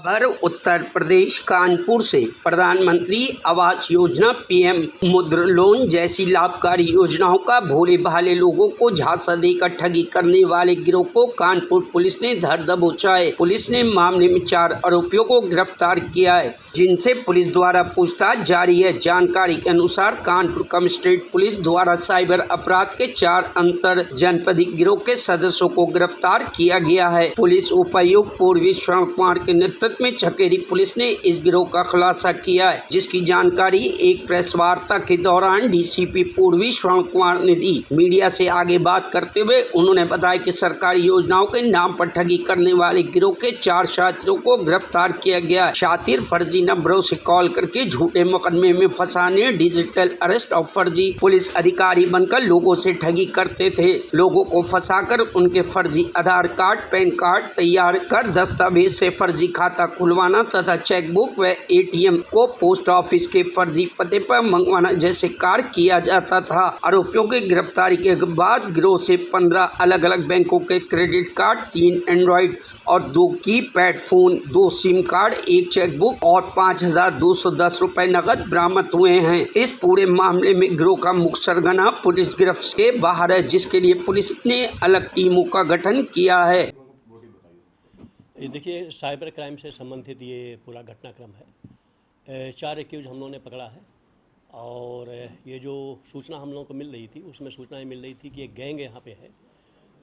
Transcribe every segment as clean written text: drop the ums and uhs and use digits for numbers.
खबर उत्तर प्रदेश कानपुर से। प्रधानमंत्री आवास योजना, पीएम मुद्रा लोन जैसी लाभकारी योजनाओं का भोले भाले लोगों को झांसा देकर ठगी करने वाले गिरोह को कानपुर पुलिस ने धर दबोचा है। पुलिस ने मामले में 4 आरोपियों को गिरफ्तार किया है, जिनसे पुलिस द्वारा पूछताछ जारी है। जानकारी के अनुसार कानपुर कमिश्नरेट पुलिस द्वारा साइबर अपराध के 4 अंतर जनपदीय गिरोह के सदस्यों को गिरफ्तार किया गया है। पुलिस उपायुक्त पूर्वी श्रवण कुमार के नेतृत्व में छकेरी पुलिस ने इस गिरोह का खुलासा किया है, जिसकी जानकारी एक प्रेस वार्ता के दौरान डीसीपी पूर्वी श्रवण कुमार ने दी। मीडिया से आगे बात करते हुए उन्होंने बताया कि सरकारी योजनाओं के नाम पर ठगी करने वाले गिरोह के 4 शातिरों को गिरफ्तार किया गया। शातिर फर्जी नंबरों से कॉल करके झूठे मुकदमे में फंसाने, डिजिटल अरेस्ट और फर्जी पुलिस अधिकारी बनकर लोगों से ठगी करते थे। लोगों को फंसाकर उनके फर्जी आधार कार्ड, पैन कार्ड तैयार कर दस्तावेज से फर्जी खाता खुलवाना तथा चेकबुक व एटीएम को पोस्ट ऑफिस के फर्जी पते पर मंगवाना जैसे कार्य किया जाता था। आरोपियों की गिरफ्तारी के बाद गिरोह से 15 अलग अलग बैंकों के क्रेडिट कार्ड, 3 एंड्रॉइड और 2 keypad phone, 2 SIM card, 1 chequebook और 5,210 रुपए नकद बरामद हुए हैं। इस पूरे मामले में गिरोह का मुख्य सरगना पुलिस गिरफ्त से बाहर है, जिसके लिए पुलिस ने अलग टीमों का गठन किया है। ये देखिए, साइबर क्राइम से संबंधित ये पूरा घटनाक्रम है। 4 एक्यूज हम लोगों ने पकड़ा है और ये जो सूचना हम लोगों को मिल रही थी, उसमें सूचना मिल रही थी कि एक गैंग यहाँ पे है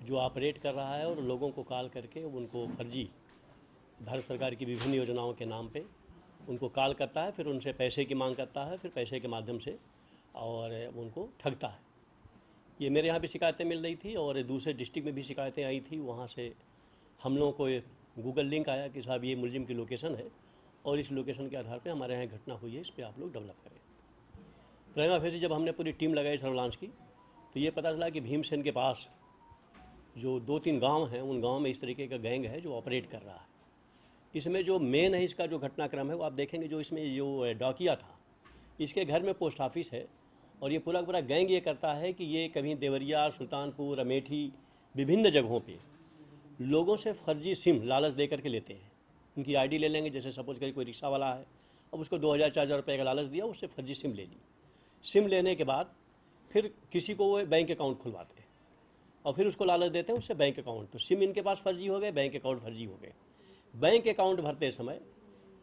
जो ऑपरेट कर रहा है और लोगों को कॉल करके उनको फर्जी भारत सरकार की विभिन्न योजनाओं के नाम पे उनको कॉल करता है, फिर उनसे पैसे की मांग करता है, फिर पैसे के माध्यम से और उनको ठगता है। ये मेरे यहाँ भी शिकायतें मिल रही थी और दूसरे डिस्ट्रिक्ट में भी शिकायतें आई थी। वहाँ से हम लोगों को गूगल लिंक आया कि साहब ये मुलजिम की लोकेशन है और इस लोकेशन के आधार पे हमारे यहाँ घटना हुई है, इस पे आप लोग डेवलप करें। प्रेमा फेसी जब हमने पूरी टीम लगाई सर्विलांस की, तो ये पता चला कि भीमसेन के पास जो 2-3 गांव हैं, उन गांव में इस तरीके का गैंग है जो ऑपरेट कर रहा है। इसमें जो मेन है इसका जो घटनाक्रम है वो आप देखेंगे, जो इसमें जो डाकिया था, इसके घर में पोस्ट ऑफिस है और ये पूरा पूरा गैंग ये करता है कि ये कभी देवरिया, सुल्तानपुर, अमेठी, विभिन्न जगहों पर लोगों से फर्जी सिम लालच दे करके लेते हैं। उनकी आईडी ले लेंगे, जैसे सपोज करिए कोई रिक्शा वाला है, अब उसको 2,000-4,000 रुपये का लालच दिया, उससे फर्जी सिम ले ली। सिम लेने के बाद फिर किसी को वो बैंक अकाउंट खुलवाते हैं और फिर उसको लालच देते हैं उससे बैंक अकाउंट। तो सिम इनके पास फर्जी हो गए, बैंक अकाउंट फर्जी हो गए। बैंक अकाउंट भरते समय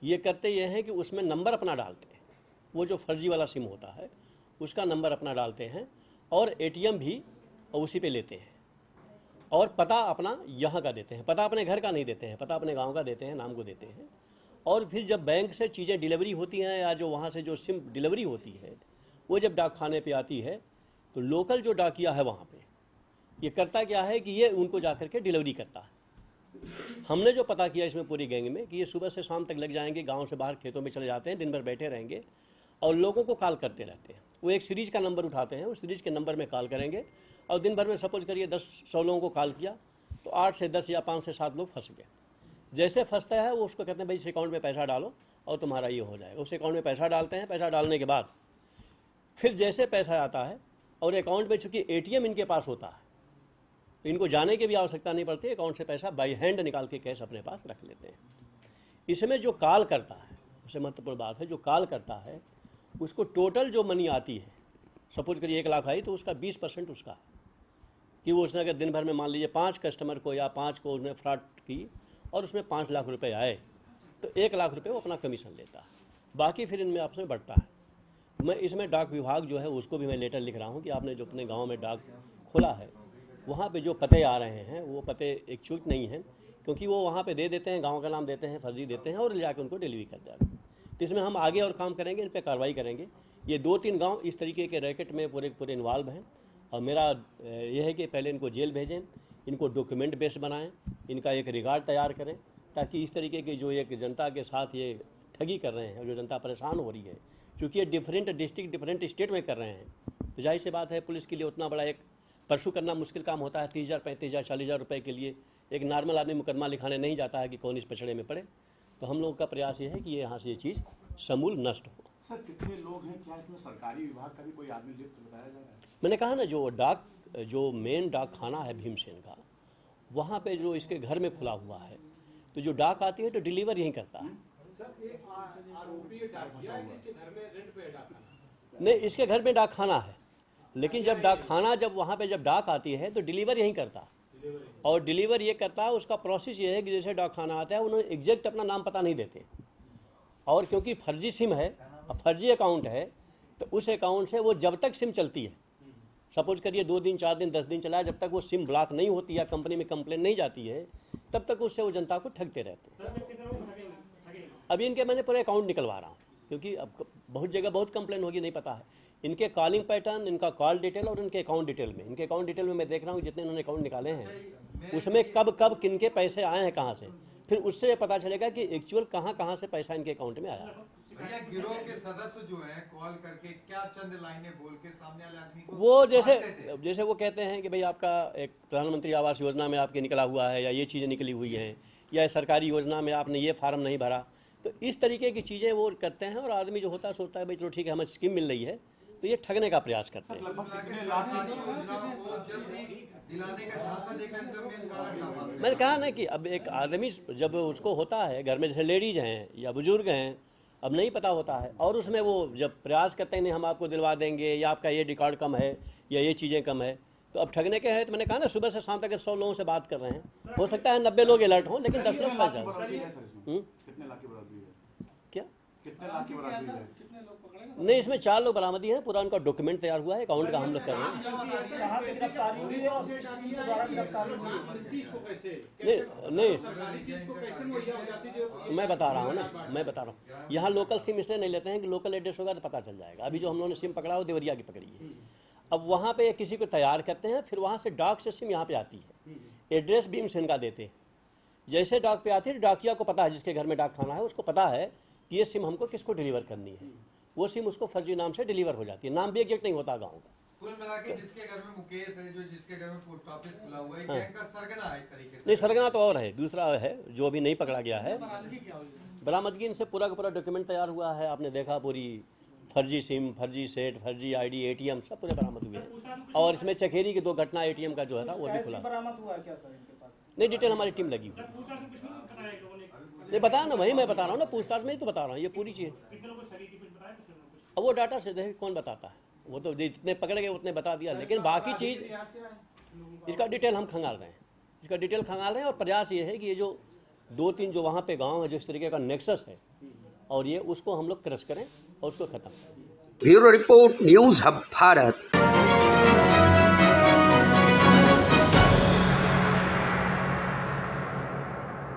ये करते ये हैं कि उसमें नंबर अपना डालते हैं, वो जो फर्जी वाला सिम होता है उसका नंबर अपना डालते हैं और एटीएम भी उसी पे लेते हैं और पता अपना यहाँ का देते हैं। पता अपने घर का नहीं देते हैं, पता अपने गांव का देते हैं, नाम को देते हैं। और फिर जब बैंक से चीज़ें डिलीवरी होती हैं या जो वहाँ से जो सिम डिलीवरी होती है वो जब डाक खाने पे आती है, तो लोकल जो डाकिया है वहाँ पे ये करता क्या है कि ये उनको जा कर के डिलीवरी करता है। हमने जो पता किया इसमें पूरी गैंग में कि ये सुबह से शाम तक लग जाएंगे, गाँव से बाहर खेतों में चले जाते हैं, दिन भर बैठे रहेंगे और लोगों को कॉल करते रहते हैं। वो एक सीरीज़ का नंबर उठाते हैं, उस सीरीज़ के नंबर में कॉल करेंगे और दिन भर में सपोज करिए 10-100 लोगों को कॉल किया तो 8 से 10 या 5 से 7 लोग फंस गए। जैसे फंसता है वो उसको कहते हैं भाई इस अकाउंट में पैसा डालो और तुम्हारा ये हो जाएगा। उस अकाउंट में पैसा डालते हैं, पैसा डालने के बाद फिर जैसे पैसा आता है और अकाउंट में चूँकि एटीएम इनके पास होता है तो इनको जाने की भी आवश्यकता नहीं पड़ती, अकाउंट से पैसा बाई हैंड निकाल के कैश अपने पास रख लेते हैं। इसमें जो कॉल करता है, सबसे महत्वपूर्ण बात है, जो कॉल करता है उसको टोटल जो मनी आती है, सपोज करिए 1 लाख आई तो उसका 20% उसका है कि वो उसने अगर दिन भर में मान लीजिए 5 कस्टमर को या 5 को उसने फ्रॉड की और उसमें 5 लाख रुपए आए तो 1 लाख रुपए वो अपना कमीशन लेता है, बाकी फिर इनमें आपस में बढ़ता है। मैं इसमें डाक विभाग जो है उसको भी मैं लेटर लिख रहा हूँ कि आपने जो अपने गाँव में डाक खोला है वहाँ पे जो पते आ रहे हैं वो पते एक्चुअल नहीं हैं, क्योंकि वो वहाँ पे दे देते हैं, गाँव का नाम देते हैं, फर्जी देते हैं और ले जाकर उनको डिलीवरी कर जाते हैं। तो इसमें हम आगे और काम करेंगे, इन पर कार्रवाई करेंगे। ये 2-3 गाँव इस तरीके के रैकेट में पूरे इन्वॉल्व हैं और मेरा यह है कि पहले इनको जेल भेजें, इनको डॉक्यूमेंट बेस्ड बनाएं, इनका एक रिकॉर्ड तैयार करें, ताकि इस तरीके की जो एक जनता के साथ ये ठगी कर रहे हैं, जो जनता परेशान हो रही है, क्योंकि ये डिफरेंट डिस्ट्रिक्ट, डिफरेंट स्टेट में कर रहे हैं, तो जाहिर सी बात है पुलिस के लिए उतना बड़ा एक परसू करना मुश्किल काम होता है। 30,000, 35,000, 40,000 रुपये के लिए एक नॉर्मल आदमी मुकदमा लिखाने नहीं जाता है कि कौन इस पछड़े में पड़े। तो हम लोगों का प्रयास ये है कि ये यहाँ से ये चीज़ समूल नष्ट हो। सर, कितने लोग हैं? क्या इसमें सरकारी विभाग का भी कोई आदमी लिप्त बताया जा रहा है? मैंने कहा ना, जो मेन डाक खाना है भीमसेन का, वहाँ पे जो इसके घर में खुला हुआ है तो जो डाक आती है तो डिलीवर यहीं करता है। नहीं, इसके घर में डाक खाना है, लेकिन जब डाक खाना जब वहाँ पे जब डाक आती है तो डिलीवर यहीं करता है। और डिलीवर ये करता है, उसका प्रोसेस ये है कि जैसे डाक खाना आता है उन्होंने एग्जैक्ट अपना नाम पता नहीं देते, और क्योंकि फर्जी सिम है, फर्जी अकाउंट है, तो उस अकाउंट से वो जब तक सिम चलती है, सपोज करिए 2 दिन 4 दिन 10 दिन चला, जब तक वो सिम ब्लॉक नहीं होती या कंपनी में कंप्लेन नहीं जाती है, तब तक उससे वो जनता को ठगते रहते हैं। अभी इनके मैंने पूरे अकाउंट निकलवा रहा हूँ, क्योंकि अब बहुत जगह बहुत कंप्लेन होगी, नहीं पता है इनके कॉलिंग पैटर्न, इनका कॉल डिटेल और इनके अकाउंट डिटेल में। इनके अकाउंट डिटेल में मैं देख रहा हूँ जितने इन्होंने अकाउंट निकाले हैं उसमें कब कब किन के पैसे आए हैं कहाँ से, फिर उससे पता चलेगा कि एक्चुअल कहाँ से पैसा इनके अकाउंट में आया। भैया गिरोह के सदस्य जो हैं कॉल करके क्या चंद लाइनें बोल के सामने वाले आदमी को वो जैसे वो कहते हैं कि भाई आपका एक प्रधानमंत्री आवास योजना में आपके निकला हुआ है, या ये चीज़ें निकली हुई हैं, या सरकारी योजना में आपने ये फार्म नहीं भरा, तो इस तरीके की चीज़ें वो करते हैं। और आदमी जो होता है सोचता है भाई चलो ठीक है हमें स्कीम मिल रही है, तो ये ठगने का प्रयास करते हैं। मैंने कहा ना कि अब एक आदमी जब उसको होता है घर में, जैसे लेडीज़ हैं या बुजुर्ग हैं, अब नहीं पता होता है, और उसमें वो जब प्रयास करते हैं नहीं हम आपको दिलवा देंगे, या आपका ये रिकॉर्ड कम है या ये चीज़ें कम है, तो अब ठगने के हैं। तो मैंने कहा ना सुबह से शाम तक 100 लोगों से बात कर रहे हैं, हो सकता है 90 लोग अलर्ट हों, लेकिन 10 लोग फंस जाए। कितने लाख की बरामदगी है? क्या कितने लाख की बरामदगी है? नहीं, इसमें 4 लोग बरामदी हैं, पूरा उनका डॉक्यूमेंट तैयार हुआ है, अकाउंट का हम लोग कर रहे हैं। नहीं मैं बता रहा हूँ ना, यहाँ लोकल सिम इसलिए नहीं लेते हैं कि लोकल एड्रेस होगा तो पता चल जाएगा। अभी जो हम लोगों ने सिम पकड़ा वो देवरिया की पकड़ी है। अब वहाँ पे किसी को तैयार करते हैं, फिर वहाँ से डाक से सिम यहाँ पे आती है, एड्रेस भी इनसे इनका देते हैं। जैसे डाक पे आती है, डाकिया को पता है, जिसके घर में डाक खाना है उसको पता है कि ये सिम हमको किसको डिलीवर करनी है, वो सिम उसको फर्जी नाम से डिलीवर हो जाती है। नाम भी एग्जैक्ट नहीं होता गाँव का। कुल मिला के जिसके घर में मुकेश है, जो जिसके घर में पोस्ट ऑफिस खुला हुआ है, गैंग का सरगना है एक तरीके से। नहीं, सरगना तो और है, दूसरा है जो अभी नहीं पकड़ा गया है। बरामदगी इनसे पूरा का पूरा डॉक्यूमेंट तैयार हुआ है, आपने देखा, पूरी फर्जी सिम, फर्जी सेट, फर्जी आईडी, एटीएम सब पूरे बरामद हुए हैं। और इसमें चकेरी की 2 घटना एटीएम का जो है था वो भी खुला। नहीं, डिटेल हमारी टीम लगी हुई नहीं, बताया ना, वही मैं बता रहा हूँ ना, पूछताछ में ही तो बता रहा हूँ ये पूरी चीज़। अब वो डाटा से देखे कौन बताता है, वो तो जितने पकड़ गए उतने बता दिया, लेकिन बाकी चीज़ इसका डिटेल हम खंगाल रहे हैं। और प्रयास ये है कि ये जो 2-3 जो वहाँ पे गांव है जो इस तरीके का नेक्सस है, और ये उसको हम लोग क्रश करें और उसको ख़त्म करें। Bureau report, news hub Bharat.